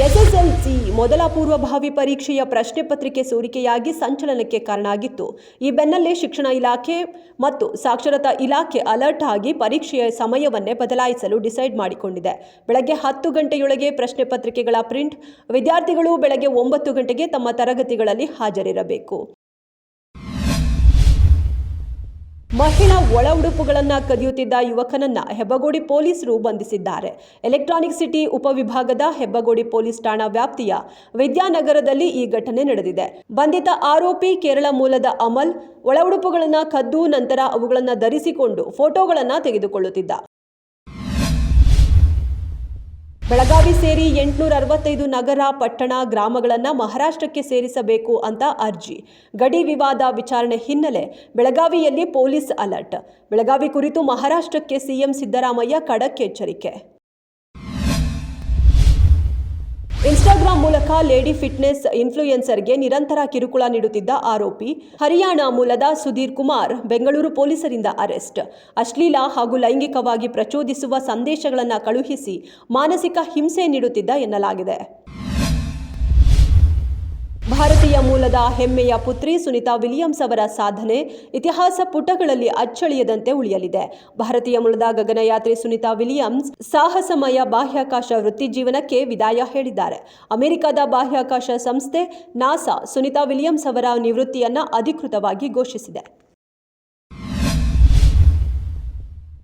SSLC ಮೊದಲ ಪೂರ್ವಭಾವಿ ಪರೀಕ್ಷೆಯ ಪ್ರಶ್ನೆ ಪತ್ರಿಕೆ ಸೋರಿಕೆಯಾಗಿ ಸಂಚಲನಕ್ಕೆ ಕಾರಣ ಆಗಿತ್ತು. ಈ ಬೆನ್ನಲ್ಲೇ ಶಿಕ್ಷಣ ಇಲಾಖೆ ಮತ್ತು ಸಾಕ್ಷರತಾ ಇಲಾಖೆ ಅಲರ್ಟ್ ಆಗಿ ಪರೀಕ್ಷೆಯ ಸಮಯವನ್ನೇ ಬದಲಾಯಿಸಲು ಡಿಸೈಡ್ ಮಾಡಿಕೊಂಡಿದೆ. ಬೆಳಗ್ಗೆ 10 ಗಂಟೆಯೊಳಗೆ ಪ್ರಶ್ನೆ ಪತ್ರಿಕೆಗಳ ಪ್ರಿಂಟ್. ವಿದ್ಯಾರ್ಥಿಗಳು ಬೆಳಗ್ಗೆ 9 ಗಂಟೆಗೆ ತಮ್ಮ ತರಗತಿಗಳಲ್ಲಿ ಹಾಜರಿರಬೇಕು. ಮಹಿಳಾ ಒಳ ಉಡುಪುಗಳನ್ನು ಕದಿಯುತ್ತಿದ್ದ ಯುವಕನನ್ನ ಹೆಬ್ಬಗೋಡಿ ಪೊಲೀಸರು ಬಂಧಿಸಿದ್ದಾರೆ. ಎಲೆಕ್ಟ್ರಾನಿಕ್ ಸಿಟಿ ಉಪವಿಭಾಗದ ಹೆಬ್ಬಗೋಡಿ ಪೊಲೀಸ್ ಠಾಣಾ ವ್ಯಾಪ್ತಿಯ ವಿದ್ಯಾನಗರದಲ್ಲಿ ಈ ಘಟನೆ ನಡೆದಿದೆ. ಬಂಧಿತ ಆರೋಪಿ ಕೇರಳ ಮೂಲದ ಅಮಲ್ ಒಳ ಉಡುಪುಗಳನ್ನು ಕದ್ದು ನಂತರ ಅವುಗಳನ್ನು ಧರಿಸಿಕೊಂಡು ಫೋಟೋಗಳನ್ನು ತೆಗೆದುಕೊಳ್ಳುತ್ತಿದ್ದ. ಬೆಳಗಾವಿ ಸೇರಿ 865 ನಗರ, ಪಟ್ಟಣ, ಗ್ರಾಮಗಳನ್ನು ಮಹಾರಾಷ್ಟ್ರಕ್ಕೆ ಸೇರಿಸಬೇಕು ಅಂತ ಅರ್ಜಿ. ಗಡಿ ವಿವಾದ ವಿಚಾರಣೆ ಹಿನ್ನೆಲೆ ಬೆಳಗಾವಿಯಲ್ಲಿ ಪೊಲೀಸ್ ಅಲರ್ಟ್. ಬೆಳಗಾವಿ ಕುರಿತು ಮಹಾರಾಷ್ಟ್ರಕ್ಕೆ ಸಿಎಂ ಸಿದ್ದರಾಮಯ್ಯ ಖಡಕ್ ಎಚ್ಚರಿಕೆ. ಇನ್ಸ್ಟಾಗ್ರಾಂ ಮೂಲಕ ಲೇಡಿ ಫಿಟ್ನೆಸ್ ಇನ್ಫ್ಲೂಯೆನ್ಸರ್ಗೆ ನಿರಂತರ ಕಿರುಕುಳ ನೀಡುತ್ತಿದ್ದ ಆರೋಪಿ ಹರಿಯಾಣ ಮೂಲದ ಸುಧೀರ್ ಕುಮಾರ್ ಬೆಂಗಳೂರು ಪೊಲೀಸರಿಂದ ಅರೆಸ್ಟ್. ಅಶ್ಲೀಲ ಹಾಗೂ ಲೈಂಗಿಕವಾಗಿ ಪ್ರಚೋದಿಸುವ ಸಂದೇಶಗಳನ್ನು ಕಳುಹಿಸಿ ಮಾನಸಿಕ ಹಿಂಸೆ ನೀಡುತ್ತಿದ್ದ ಎನ್ನಲಾಗಿದೆ. ಭಾರತೀಯ ಮೂಲದ ಹೆಮ್ಮೆಯ ಪುತ್ರಿ ಸುನಿತಾ ವಿಲಿಯಮ್ಸ್ ಅವರ ಸಾಧನೆ ಇತಿಹಾಸ ಪುಟಗಳಲ್ಲಿ ಅಚ್ಚಳಿಯದಂತೆ ಉಳಿಯಲಿದೆ. ಭಾರತೀಯ ಮೂಲದ ಗಗನಯಾತ್ರಿ ಸುನಿತಾ ವಿಲಿಯಮ್ಸ್ ಸಾಹಸಮಯ ಬಾಹ್ಯಾಕಾಶ ವೃತ್ತಿಜೀವನಕ್ಕೆ ವಿದಾಯ ಹೇಳಿದ್ದಾರೆ. ಅಮೆರಿಕದ ಬಾಹ್ಯಾಕಾಶ ಸಂಸ್ಥೆ ನಾಸಾ ಸುನಿತಾ ವಿಲಿಯಮ್ಸ್ ಅವರ ನಿವೃತ್ತಿಯನ್ನು ಅಧಿಕೃತವಾಗಿ ಘೋಷಿಸಿದೆ.